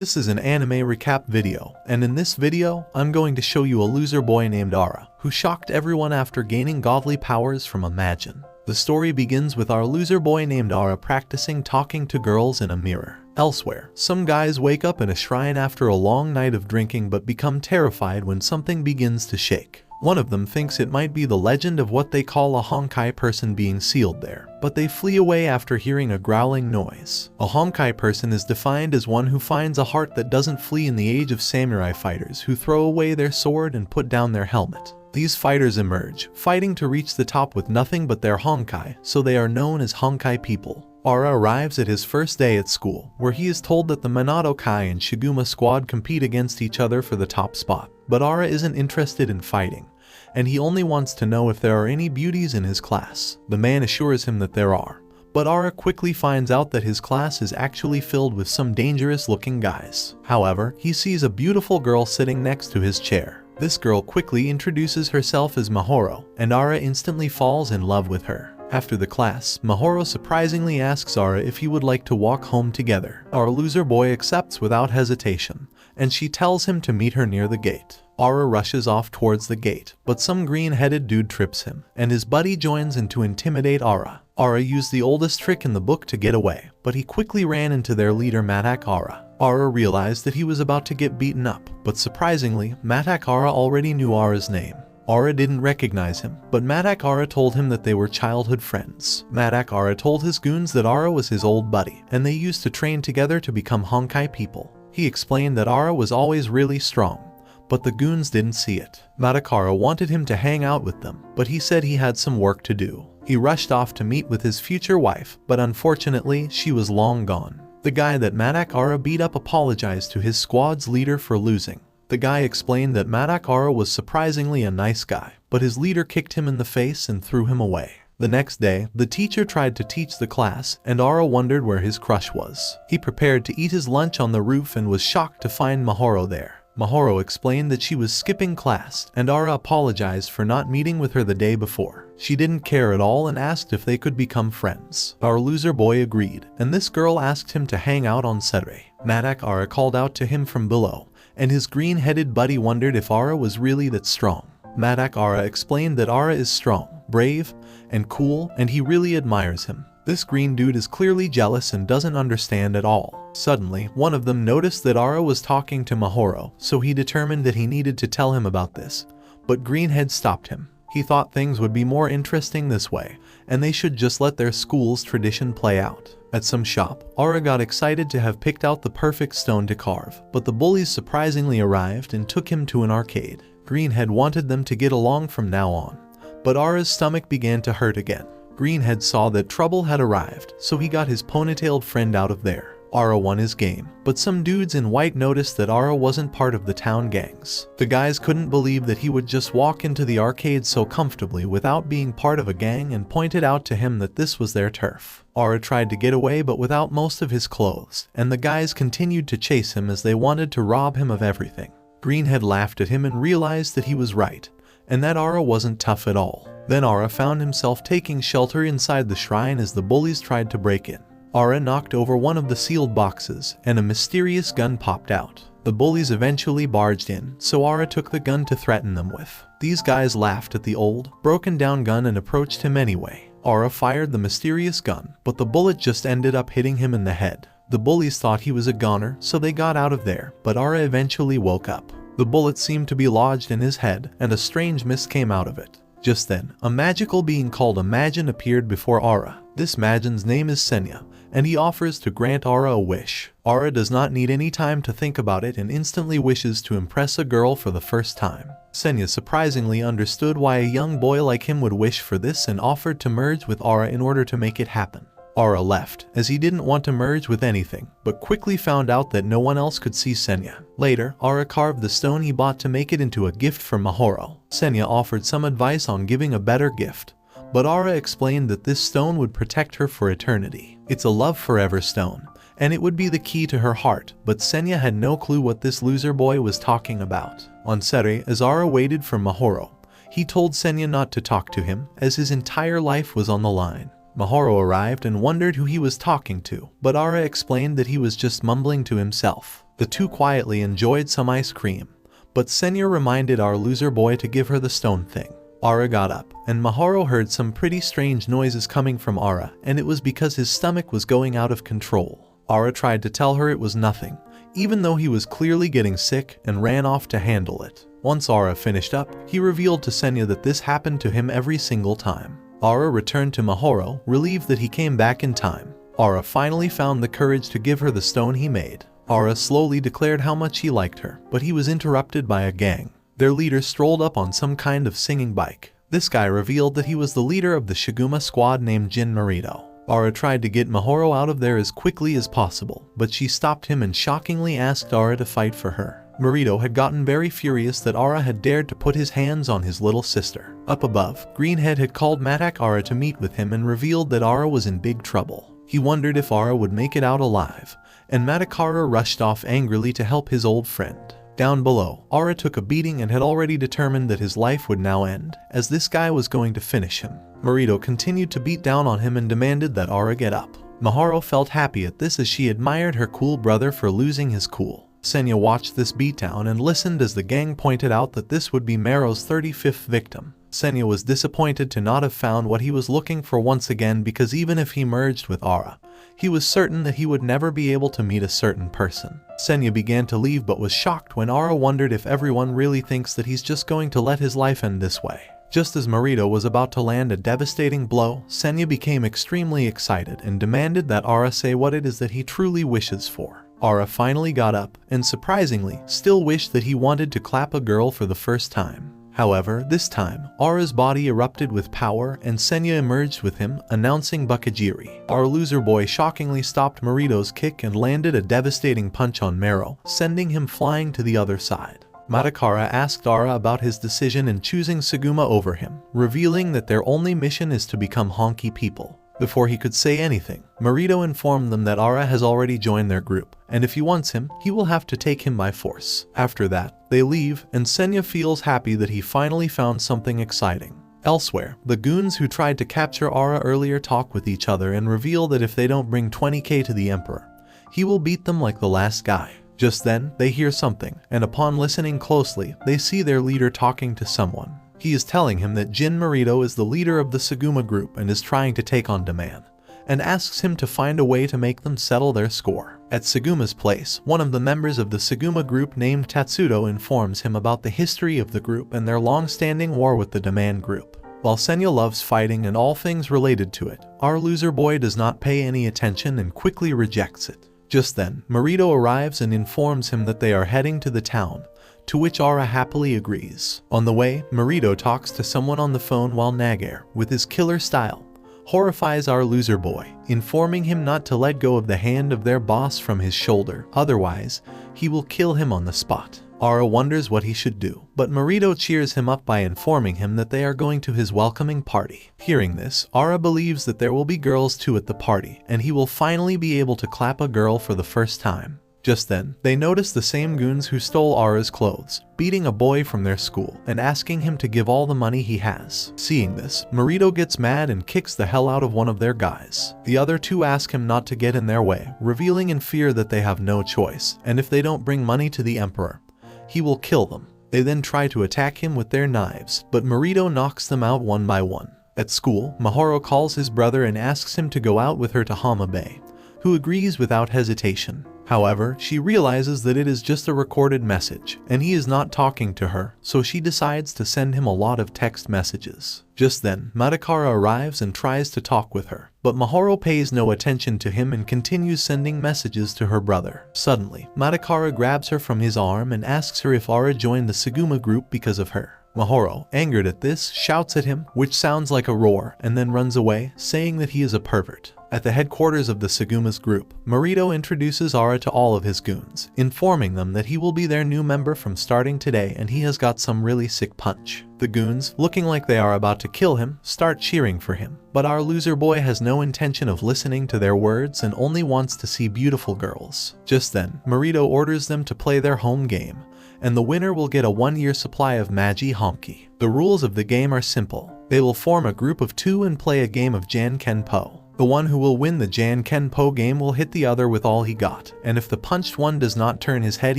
This is an anime recap video, and in this video, I'm going to show you a loser boy named Ara, who shocked everyone after gaining godly powers from a Majin. The story begins with our loser boy named Ara practicing talking to girls in a mirror. Elsewhere, some guys wake up in a shrine after a long night of drinking but become terrified when something begins to shake. One of them thinks it might be the legend of what they call a honkai person being sealed there, but they flee away after hearing a growling noise. A honkai person is defined as one who finds a heart that doesn't flee in the age of samurai fighters who throw away their sword and put down their helmet. These fighters emerge, fighting to reach the top with nothing but their honkai, so they are known as honkai people. Ara arrives at his first day at school, where he is told that the Minato Kai and Shiguma squad compete against each other for the top spot. But Ara isn't interested in fighting, and he only wants to know if there are any beauties in his class. The man assures him that there are, but Ara quickly finds out that his class is actually filled with some dangerous-looking guys. However, he sees a beautiful girl sitting next to his chair. This girl quickly introduces herself as Mahoro, and Ara instantly falls in love with her. After the class, Mahoro surprisingly asks Ara if he would like to walk home together. Our loser boy accepts without hesitation, and she tells him to meet her near the gate. Ara rushes off towards the gate, but some green-headed dude trips him, and his buddy joins in to intimidate Ara. Ara used the oldest trick in the book to get away, but he quickly ran into their leader Matak Ara. Ara realized that he was about to get beaten up, but surprisingly, Matak Ara already knew Ara's name. Ara didn't recognize him, but Matak Ara told him that they were childhood friends. Matak Ara told his goons that Ara was his old buddy, and they used to train together to become honkai people. He explained that Ara was always really strong, but the goons didn't see it. Matak Ara wanted him to hang out with them, but he said he had some work to do. He rushed off to meet with his future wife, but unfortunately, she was long gone. The guy that Matak Ara beat up apologized to his squad's leader for losing. The guy explained that Matak Ara was surprisingly a nice guy, but his leader kicked him in the face and threw him away. The next day, the teacher tried to teach the class, and Ara wondered where his crush was. He prepared to eat his lunch on the roof and was shocked to find Mahoro there. Mahoro explained that she was skipping class, and Ara apologized for not meeting with her the day before. She didn't care at all and asked if they could become friends. Our loser boy agreed, and this girl asked him to hang out on Saturday. Matak Ara called out to him from below, and his green-headed buddy wondered if Ara was really that strong. Matak Ara explained that Ara is strong, brave, and cool, and he really admires him. This green dude is clearly jealous and doesn't understand at all. Suddenly, one of them noticed that Ara was talking to Mahoro, so he determined that he needed to tell him about this. But Greenhead stopped him. He thought things would be more interesting this way, and they should just let their school's tradition play out. At some shop, Ara got excited to have picked out the perfect stone to carve, but the bullies surprisingly arrived and took him to an arcade. Greenhead wanted them to get along from now on, but Ara's stomach began to hurt again. Greenhead saw that trouble had arrived, so he got his ponytailed friend out of there. Ara won his game, but some dudes in white noticed that Ara wasn't part of the town gangs. The guys couldn't believe that he would just walk into the arcade so comfortably without being part of a gang and pointed out to him that this was their turf. Ara tried to get away but without most of his clothes, and the guys continued to chase him as they wanted to rob him of everything. Greenhead laughed at him and realized that he was right, and that Ara wasn't tough at all. Then Ara found himself taking shelter inside the shrine as the bullies tried to break in. Ara knocked over one of the sealed boxes, and a mysterious gun popped out. The bullies eventually barged in, so Ara took the gun to threaten them with. These guys laughed at the old, broken-down gun and approached him anyway. Ara fired the mysterious gun, but the bullet just ended up hitting him in the head. The bullies thought he was a goner, so they got out of there, but Ara eventually woke up. The bullet seemed to be lodged in his head, and a strange mist came out of it. Just then, a magical being called a Majin appeared before Ara. This Majin's name is Senya, and he offers to grant Ara a wish. Ara does not need any time to think about it and instantly wishes to impress a girl for the first time. Senya surprisingly understood why a young boy like him would wish for this and offered to merge with Ara in order to make it happen. Ara left, as he didn't want to merge with anything, but quickly found out that no one else could see Senya. Later, Ara carved the stone he bought to make it into a gift for Mahoro. Senya offered some advice on giving a better gift, but Ara explained that this stone would protect her for eternity. It's a love forever stone, and it would be the key to her heart, but Senya had no clue what this loser boy was talking about. On Saturday, as Ara waited for Mahoro, he told Senya not to talk to him, as his entire life was on the line. Mahoro arrived and wondered who he was talking to, but Ara explained that he was just mumbling to himself. The two quietly enjoyed some ice cream, but Senya reminded our loser boy to give her the stone thing. Ara got up, and Mahoro heard some pretty strange noises coming from Ara, and it was because his stomach was going out of control. Ara tried to tell her it was nothing, even though he was clearly getting sick, and ran off to handle it. Once Ara finished up, he revealed to Senya that this happened to him every single time. Ara returned to Mahoro, relieved that he came back in time. Ara finally found the courage to give her the stone he made. Ara slowly declared how much he liked her, but he was interrupted by a gang. Their leader strolled up on some kind of singing bike. This guy revealed that he was the leader of the Shiguma squad named Jin Marito. Ara tried to get Mahoro out of there as quickly as possible, but she stopped him and shockingly asked Ara to fight for her. Marito had gotten very furious that Ara had dared to put his hands on his little sister. Up above, Greenhead had called Matak Ara to meet with him and revealed that Ara was in big trouble. He wondered if Ara would make it out alive, and Matakara rushed off angrily to help his old friend. Down below, Ara took a beating and had already determined that his life would now end, as this guy was going to finish him. Marito continued to beat down on him and demanded that Ara get up. Mahoro felt happy at this as she admired her cool brother for losing his cool. Senya watched this beatdown and listened as the gang pointed out that this would be Mero's 35th victim. Senya was disappointed to not have found what he was looking for once again, because even if he merged with Ara, he was certain that he would never be able to meet a certain person. Senya began to leave but was shocked when Ara wondered if everyone really thinks that he's just going to let his life end this way. Just as Marito was about to land a devastating blow, Senya became extremely excited and demanded that Ara say what it is that he truly wishes for. Ara finally got up and, surprisingly, still wished that he wanted to clap a girl for the first time. However, this time, Ara's body erupted with power and Senya emerged with him, announcing BUCCHIGIRI. Our loser boy shockingly stopped Marito's kick and landed a devastating punch on Mero, sending him flying to the other side. Matakara asked Ara about his decision in choosing Suguma over him, revealing that their only mission is to become honky people. Before he could say anything, Marito informed them that Ara has already joined their group, and if he wants him, he will have to take him by force. After that, they leave, and Senya feels happy that he finally found something exciting. Elsewhere, the goons who tried to capture Ara earlier talk with each other and reveal that if they don't bring 20k to the Emperor, he will beat them like the last guy. Just then, they hear something, and upon listening closely, they see their leader talking to someone. He is telling him that Jin Marito is the leader of the Suguma group and is trying to take on Demand, and asks him to find a way to make them settle their score. At Suguma's place, one of the members of the Suguma group named Tatsudo informs him about the history of the group and their long-standing war with the Demand group. While Senya loves fighting and all things related to it, our loser boy does not pay any attention and quickly rejects it. Just then, Marito arrives and informs him that they are heading to the town, to which Ara happily agrees. On the way, Marito talks to someone on the phone while Nagair, with his killer style, horrifies our loser boy, informing him not to let go of the hand of their boss from his shoulder, otherwise, he will kill him on the spot. Ara wonders what he should do, but Marito cheers him up by informing him that they are going to his welcoming party. Hearing this, Ara believes that there will be girls too at the party, and he will finally be able to clap a girl for the first time. Just then, they notice the same goons who stole Ara's clothes, beating a boy from their school and asking him to give all the money he has. Seeing this, Marito gets mad and kicks the hell out of one of their guys. The other two ask him not to get in their way, revealing in fear that they have no choice, and if they don't bring money to the Emperor, he will kill them. They then try to attack him with their knives, but Marito knocks them out one by one. At school, Mahoro calls his brother and asks him to go out with her to Hama Bay, who agrees without hesitation. However, she realizes that it is just a recorded message, and he is not talking to her, so she decides to send him a lot of text messages. Just then, Matakara arrives and tries to talk with her, but Mahoro pays no attention to him and continues sending messages to her brother. Suddenly, Matakara grabs her from his arm and asks her if Ara joined the Suguma group because of her. Mahoro, angered at this, shouts at him, which sounds like a roar, and then runs away, saying that he is a pervert. At the headquarters of the Suguma's group, Marito introduces Ara to all of his goons, informing them that he will be their new member from starting today and he has got some really sick punch. The goons, looking like they are about to kill him, start cheering for him, but our loser boy has no intention of listening to their words and only wants to see beautiful girls. Just then, Marito orders them to play their home game, and the winner will get a 1-year supply of Magi Honki. The rules of the game are simple. They will form a group of 2 and play a game of Jan Ken Po. The one who will win the Jankenpo game will hit the other with all he got, and if the punched one does not turn his head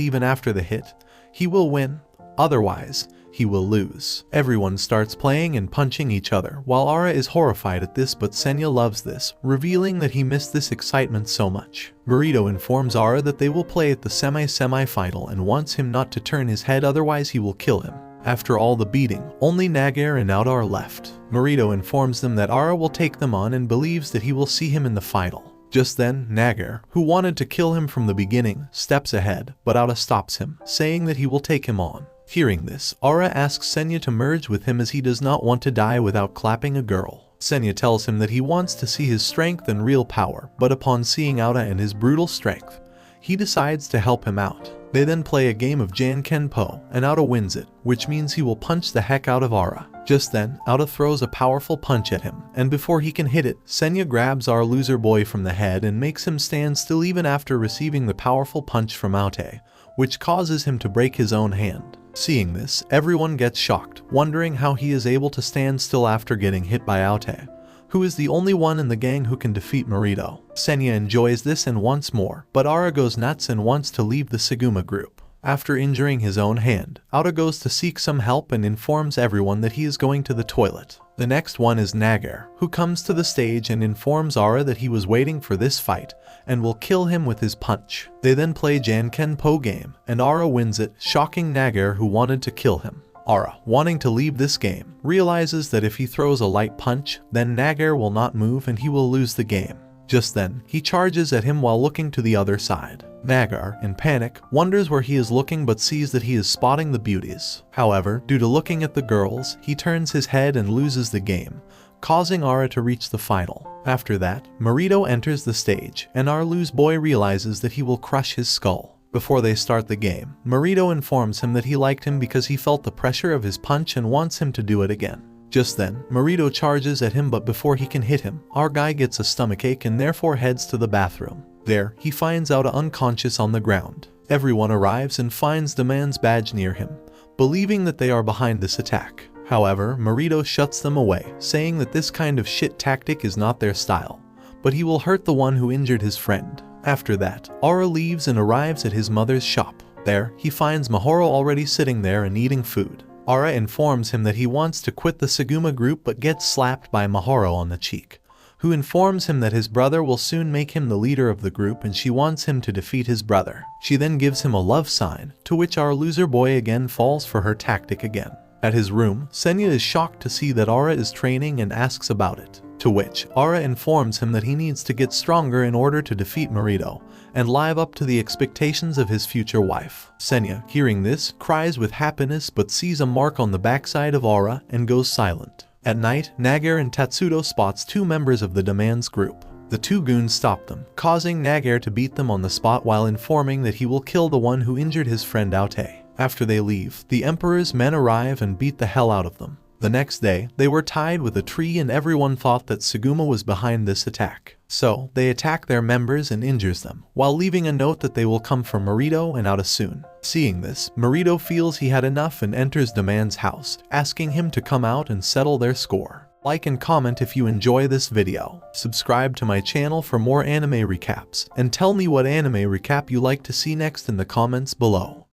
even after the hit, he will win. Otherwise, he will lose. Everyone starts playing and punching each other, while Ara is horrified at this, but Senya loves this, revealing that he missed this excitement so much. Burrito informs Ara that they will play at the semi-final and wants him not to turn his head, otherwise he will kill him. After all the beating, only Nagare and Out are left. Burrito informs them that Ara will take them on and believes that he will see him in the final. Just then, Nagare, who wanted to kill him from the beginning, steps ahead, but Ara stops him, saying that he will take him on. Hearing this, Ara asks Senya to merge with him as he does not want to die without clapping a girl. Senya tells him that he wants to see his strength and real power, but upon seeing Aura and his brutal strength, he decides to help him out. They then play a game of Jankenpo, and Aura wins it, which means he will punch the heck out of Aura. Just then, Aura throws a powerful punch at him, and before he can hit it, Senya grabs our loser boy from the head and makes him stand still even after receiving the powerful punch from Aute, which causes him to break his own hand. Seeing this, everyone gets shocked, wondering how he is able to stand still after getting hit by Aute, who is the only one in the gang who can defeat Burrito. Senya enjoys this and wants more, but Aura goes nuts and wants to leave the Saguma group. After injuring his own hand, Aura goes to seek some help and informs everyone that he is going to the toilet. The next one is Nagare, who comes to the stage and informs Aura that he was waiting for this fight and will kill him with his punch. They then play Jankenpo game, and Aura wins it, shocking Nagare, who wanted to kill him. Aura, wanting to leave this game, realizes that if he throws a light punch, then Nagare will not move and he will lose the game. Just then, he charges at him while looking to the other side. Nagare, in panic, wonders where he is looking but sees that he is spotting the beauties. However, due to looking at the girls, he turns his head and loses the game, causing Aura to reach the final. After that, Burrito enters the stage, and our loose boy realizes that he will crush his skull. Before they start the game, Burrito informs him that he liked him because he felt the pressure of his punch and wants him to do it again. Just then, Burrito charges at him, but before he can hit him, our guy gets a stomachache and therefore heads to the bathroom. There, he finds Aura unconscious on the ground. Everyone arrives and finds the man's badge near him, believing that they are behind this attack. However, Burrito shuts them away, saying that this kind of shit tactic is not their style, but he will hurt the one who injured his friend. After that, Aura leaves and arrives at his mother's shop. There, he finds Mahoro already sitting there and eating food. Aura informs him that he wants to quit the Saguma group but gets slapped by Mahoro on the cheek, who informs him that his brother will soon make him the leader of the group and she wants him to defeat his brother. She then gives him a love sign, to which our loser boy again falls for her tactic again. At his room, Senya is shocked to see that Aura is training and asks about it, to which Aura informs him that he needs to get stronger in order to defeat Burrito and live up to the expectations of his future wife. Senya, hearing this, cries with happiness but sees a mark on the backside of Aura and goes silent. At night, Nagare and Tatsudo spots two members of the Demands group. The two goons stop them, causing Nagare to beat them on the spot while informing that he will kill the one who injured his friend Aute. After they leave, the Emperor's men arrive and beat the hell out of them. The next day, they were tied with a tree and everyone thought that Saguma was behind this attack. So, they attack their members and injures them, while leaving a note that they will come for Burrito and Aura soon. Seeing this, Burrito feels he had enough and enters the man's house, asking him to come out and settle their score. Like and comment if you enjoy this video. Subscribe to my channel for more anime recaps, and tell me what anime recap you like to see next in the comments below.